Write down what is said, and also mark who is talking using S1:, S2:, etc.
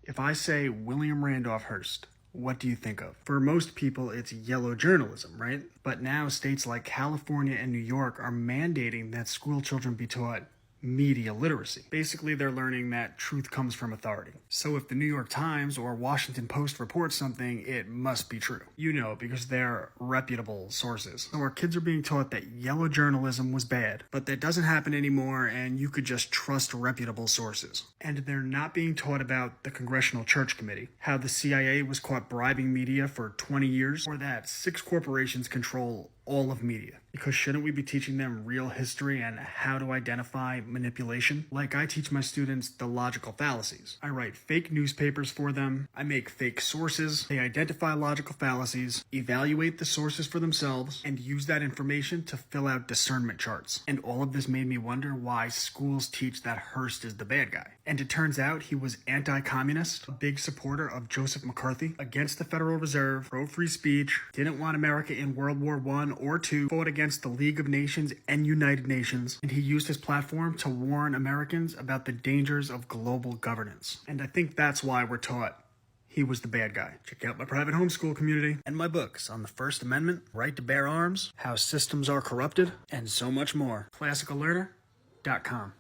S1: If I say William Randolph Hearst, what do you think of? For most people, it's yellow journalism, right? But now states like California and New York are mandating that school children be taught media literacy. Basically, they're learning that truth comes from authority. So if the New York Times or Washington Post reports something, it must be true. You know, because they're reputable sources. So our kids are being taught that yellow journalism was bad, but that doesn't happen anymore and you could just trust reputable sources. And they're not being taught about the Congressional Church Committee, how the CIA was caught bribing media for 20 years, or that 6 corporations control all of media. Because shouldn't we be teaching them real history and how to identify manipulation? Like I teach my students the logical fallacies. I write fake newspapers for them, I make fake sources, they identify logical fallacies, evaluate the sources for themselves, and use that information to fill out discernment charts. And all of this made me wonder why schools teach that Hearst is the bad guy. And it turns out he was anti-communist, a big supporter of Joseph McCarthy, against the Federal Reserve, pro-free speech, didn't want America in World War I or II, fought against the League of Nations and United Nations, and he used his platform to warn Americans about the dangers of global governance. And I think that's why we're taught he was the bad guy. Check out my private homeschool community and my books on the First Amendment, right to bear arms, how systems are corrupted, and so much more. ClassicalLearner.com.